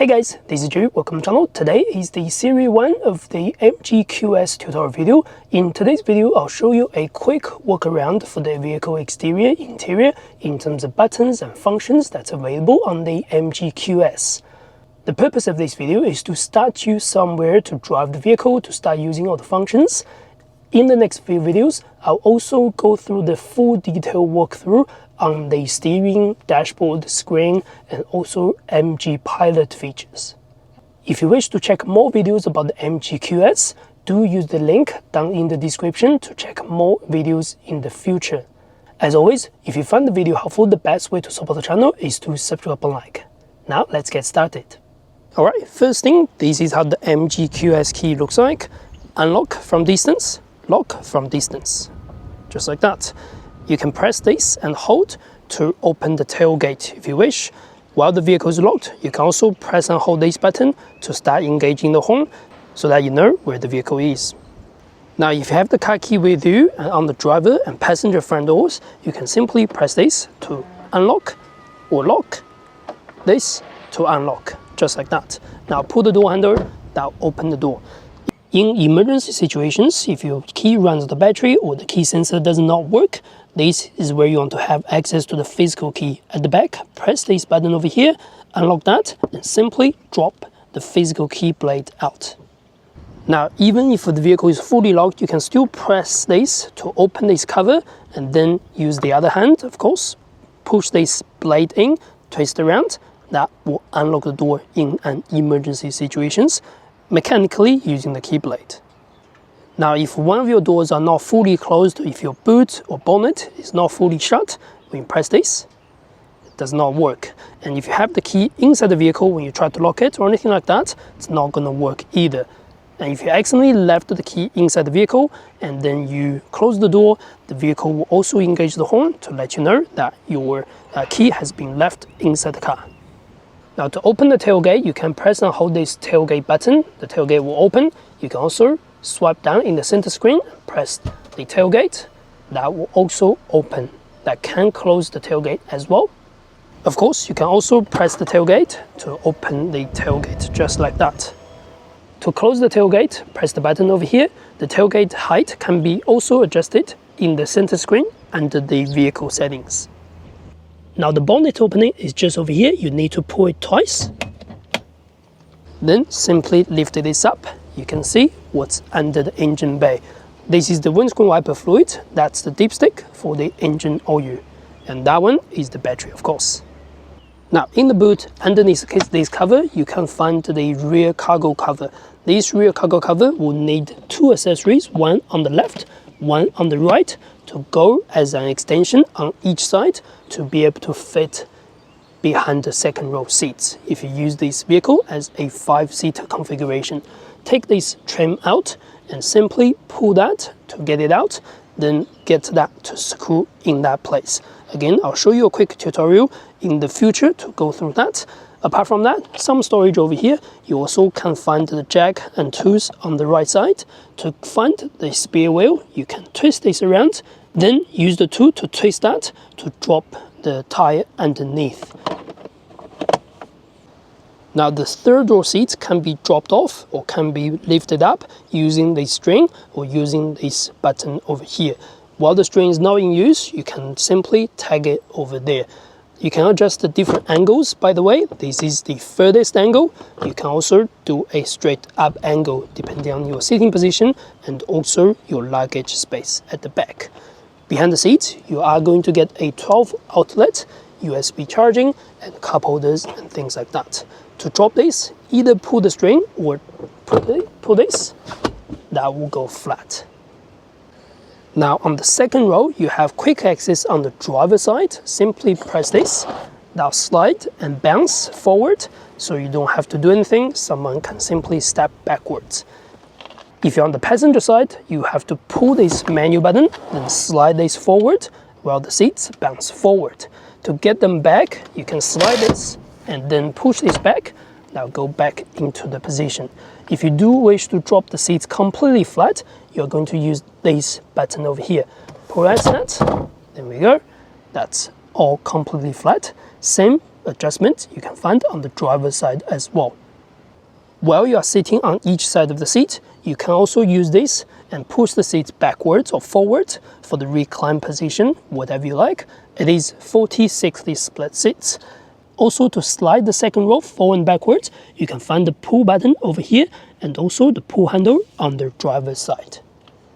Hey guys, this is Drew, welcome to the channel. Today is the series 1 of the MG QS tutorial video. In today's video, I'll show you a quick walk around for the vehicle exterior, interior, in terms of buttons and functions that's available on the MG QS. The purpose of this video is to start you somewhere to drive the vehicle, to start using all the functions. In the next few videos, I'll also go through the full detail walkthrough on the steering, dashboard, screen, and also MG Pilot features. If you wish to check more videos about the MG QS, do use the link down in the description to check more videos in the future. As always, if you find the video helpful, the best way to support the channel is to subscribe and like. Now let's get started. Alright, first thing, this is how the MG QS key looks like. Unlock from distance, lock from distance, just like that. You can press this and hold to open the tailgate if you wish. While the vehicle is locked, you can also press and hold this button to start engaging the horn so that you know where the vehicle is. Now if you have the car key with you and on the driver and passenger front doors, you can simply press this to unlock or lock, this to unlock, just like that. Now pull the door handle, that'll open the door. In emergency situations, if your key runs the battery or the key sensor does not work, this is where you want to have access to the physical key. At the back, press this button over here, unlock that, and simply drop the physical key blade out. Now, even if the vehicle is fully locked, you can still press this to open this cover and then use the other hand, of course, push this blade in, twist around. That will unlock the door in an emergency situations, mechanically using the key blade. Now if one of your doors are not fully closed, if your boot or bonnet is not fully shut, when you press this, it does not work. And if you have the key inside the vehicle when you try to lock it or anything like that, it's not going to work either. And if you accidentally left the key inside the vehicle and then you close the door, the vehicle will also engage the horn to let you know that your key has been left inside the car. Now to open the tailgate, you can press and hold this tailgate button. The tailgate will open. You can also swipe down in the center screen, press the tailgate. That will also open. That can close the tailgate as well. Of course, you can also press the tailgate to open the tailgate, just like that. To close the tailgate, press the button over here. The tailgate height can be also adjusted in the center screen under the vehicle settings. Now the bonnet opening is just over here. You need to pull it twice. Then simply lift this up. You can see what's under the engine bay. This is the windscreen wiper fluid. That's the dipstick for the engine oil. And that one is the battery, of course. Now in the boot, underneath this cover, you can find the rear cargo cover. This rear cargo cover will need two accessories, one on the left, one on the right, to go as an extension on each side to be able to fit behind the second row seats if you use this vehicle as a 5-seater configuration. Take this trim out and simply pull that to get it out, then get that to screw in that place. Again, I'll show you a quick tutorial in the future to go through that. Apart from that, some storage over here. You also can find the jack and tools on the right side. To find the spare wheel, you can twist this around, then use the tool to twist that to drop the tire underneath. Now the third row seats can be dropped off or can be lifted up using the string or using this button over here. While the string is not in use, you can simply tag it over there. You can adjust the different angles, by the way. This is the furthest angle. You can also do a straight up angle depending on your seating position and also your luggage space at the back. Behind the seat, you are going to get a 12 outlet, USB charging and cup holders and things like that. To drop this, either pull the string or pull this, that will go flat. Now on the second row, you have quick access on the driver's side. Simply press this, that'll slide and bounce forward, so you don't have to do anything. Someone can simply step backwards. If you're on the passenger side, you have to pull this menu button, then slide this forward while the seats bounce forward. To get them back, you can slide this and then push this back. Now go back into the position. If you do wish to drop the seats completely flat, you're going to use this button over here. Press that, there we go. That's all completely flat. Same adjustment you can find on the driver's side as well. While you are sitting on each side of the seat, you can also use this and push the seat backwards or forwards for the recline position, whatever you like. It is 40-60 split seats. Also, to slide the second row forward and backwards, you can find the pull button over here and also the pull handle on the driver's side.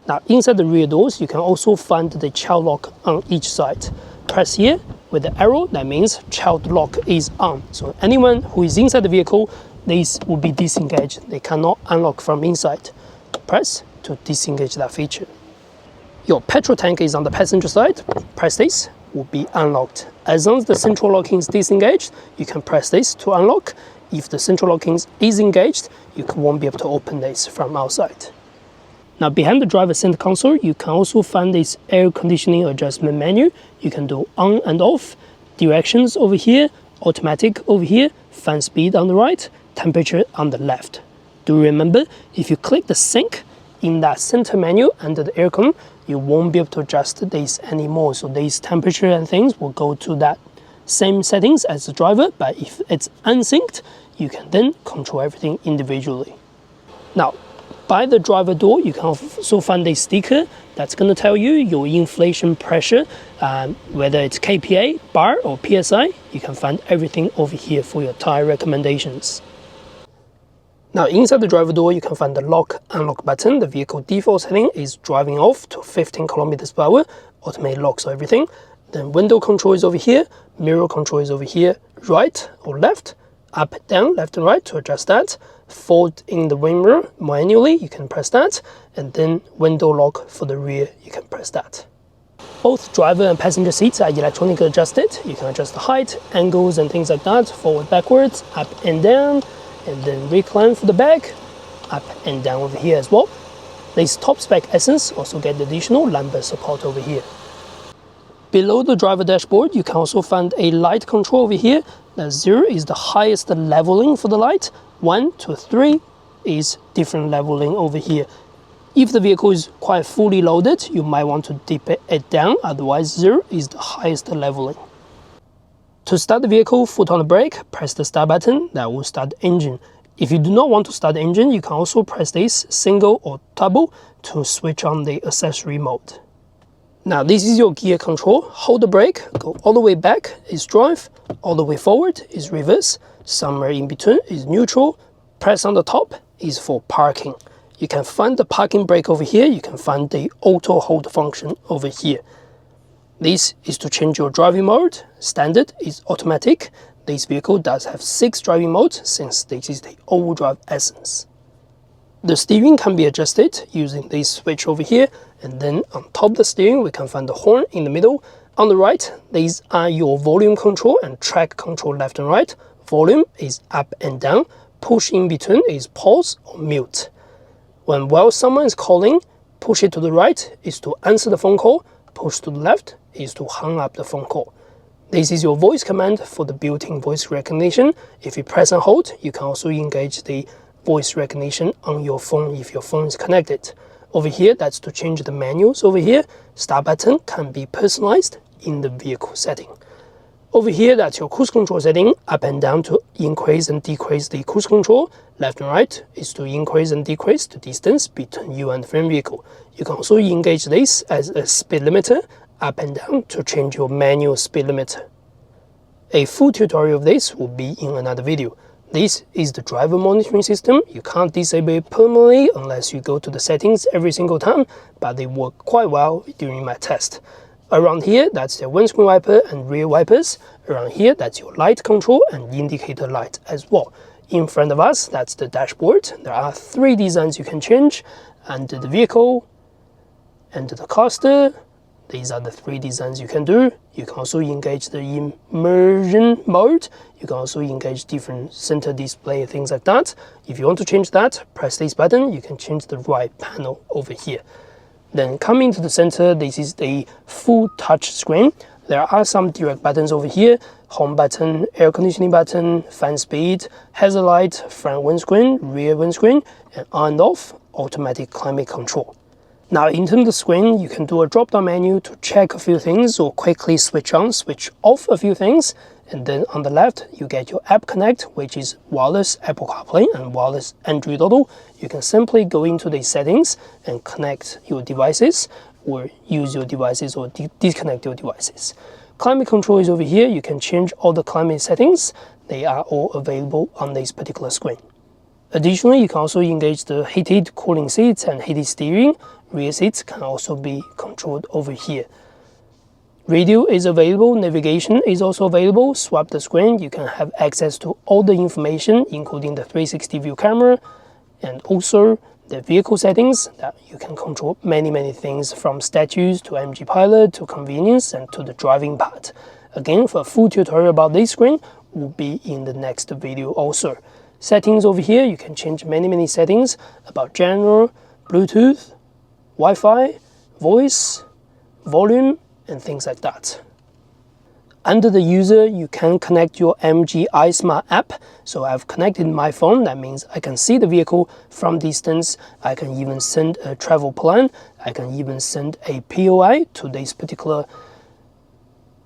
Now, inside the rear doors, you can also find the child lock on each side. Press here with the arrow, that means child lock is on. So anyone who is inside the vehicle, these will be disengaged. They cannot unlock from inside. Press to disengage that feature. Your petrol tank is on the passenger side. Press this, will be unlocked. As long as the central locking is disengaged, you can press this to unlock. If the central locking is engaged, you won't be able to open this from outside. Now, behind the driver's center console, you can also find this air conditioning adjustment menu. You can do on and off, directions over here, automatic over here, fan speed on the right, temperature on the left. Do remember, if you click the sync in that center menu under the aircon, you won't be able to adjust this anymore. So these temperature and things will go to that same settings as the driver, but if it's unsynced, you can then control everything individually. Now, by the driver door, you can also find a sticker that's going to tell you your inflation pressure, whether it's kPa, bar or PSI. You can find everything over here for your tire recommendations. Now, inside the driver door, you can find the lock unlock button. The vehicle default setting is driving off to 15 kilometers per hour, automated locks everything. Then window control is over here, mirror control is over here, right or left, up, down, left and right to adjust that. Fold in the wind mirror manually, you can press that, and then window lock for the rear, you can press that. Both driver and passenger seats are electronically adjusted. You can adjust the height, angles and things like that, forward, backwards, up and down, and then recline for the back, up and down over here as well. This top spec Essence also get additional lumbar support over here. Below the driver dashboard, you can also find a light control over here. Now 0 is the highest leveling for the light, 1 to 3 is different leveling over here. If the vehicle is quite fully loaded, you might want to dip it down, otherwise 0 is the highest leveling. To start the vehicle, foot on the brake, press the start button, that will start the engine. If you do not want to start the engine, you can also press this single or double to switch on the accessory mode. Now this is your gear control. Hold the brake, go all the way back is drive, all the way forward is reverse, somewhere in between is neutral, press on the top is for parking. You can find the parking brake over here, you can find the auto hold function over here. This is to change your driving mode. Standard is automatic. This vehicle does have 6 driving modes since this is the all-wheel drive Essence. The steering can be adjusted using this switch over here, and then on top of the steering we can find the horn in the middle. On the right, these are your volume control and track control left and right. Volume is up and down. Push in between is pause or mute. While someone is calling, push it to the right is to answer the phone call, push to the left is to hang up the phone call. This is your voice command for the built-in voice recognition. If you press and hold, you can also engage the voice recognition on your phone if your phone is connected. Over here, that's to change the menus over here. Start button can be personalized in the vehicle setting. Over here, that's your cruise control setting, up and down to increase and decrease the cruise control. Left and right is to increase and decrease the distance between you and the front vehicle. You can also engage this as a speed limiter, up and down to change your manual speed limiter. A full tutorial of this will be in another video. This is the driver monitoring system. You can't disable it permanently unless you go to the settings every single time, but they work quite well during my test. Around here, that's the windscreen wiper and rear wipers. Around here, that's your light control and indicator light as well. In front of us, that's the dashboard. There are 3 designs you can change: under the vehicle, under the cluster. These are the 3 designs you can do. You can also engage the immersion mode. You can also engage different center display, things like that. If you want to change that, press this button. You can change the right panel over here. Then coming to the center, this is the full touch screen. There are some direct buttons over here: home button, air conditioning button, fan speed, hazard light, front windscreen, rear windscreen, and on and off automatic climate control. Now, in terms of the screen, you can do a drop-down menu to check a few things or quickly switch on, switch off a few things. And then on the left, you get your App Connect, which is wireless Apple CarPlay and wireless Android Auto. You can simply go into the settings and connect your devices, or use your devices, or disconnect your devices. Climate control is over here. You can change all the climate settings. They are all available on this particular screen. Additionally, you can also engage the heated cooling seats and heated steering. Rear seats can also be controlled over here. Radio is available, navigation is also available. Swipe the screen, you can have access to all the information, including the 360 view camera, and also the vehicle settings that you can control many things, from statues to MG Pilot to convenience and to the driving part. Again, for a full tutorial about this screen will be in the next video also. Settings over here, you can change many settings about general, Bluetooth, Wi-Fi, voice, volume, and things like that. Under the user, you can connect your MG iSmart app. So I've connected my phone. That means I can see the vehicle from distance. I can even send a travel plan. I can even send a POI to this particular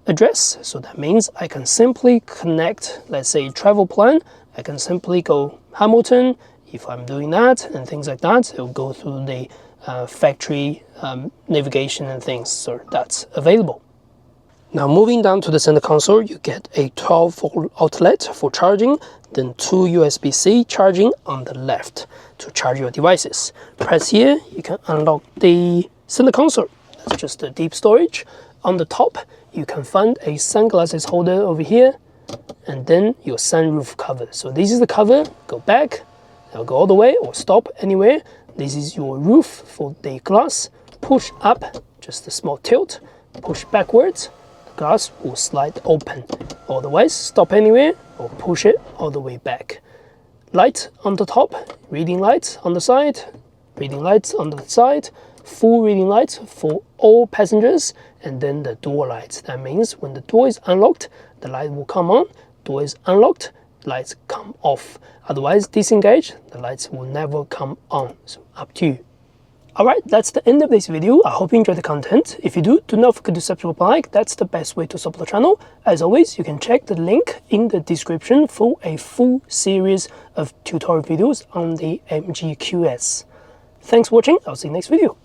address. So that means I can simply connect, let's say, travel plan. I can simply go Hamilton. If I'm doing that and things like that, it'll go through the factory navigation and things, so that's available. Now moving down to the center console, you get a 12-volt outlet for charging, then 2 USB-C charging on the left to charge your devices. Press here, you can unlock the center console. That's just the deep storage. On the top, you can find a sunglasses holder over here, and then your sunroof cover. So this is the cover. Go back, now go all the way or stop anywhere. This is your roof for the glass. Push up, just a small tilt. Push backwards, the glass will slide open. Otherwise, stop anywhere or push it all the way back. Light on the top, reading lights on the side, reading lights on the side, full reading lights for all passengers, and then the door lights. That means when the door is unlocked, the light will come on. Door is unlocked, lights come off. Otherwise, disengage, the lights will never come on. So up to you. Alright, that's the end of this video. I hope you enjoyed the content. If you do not forget to subscribe and like. That's the best way to support the channel. As always, you can check the link in the description for a full series of tutorial videos on the MG QS. Thanks for watching. I'll see you next video.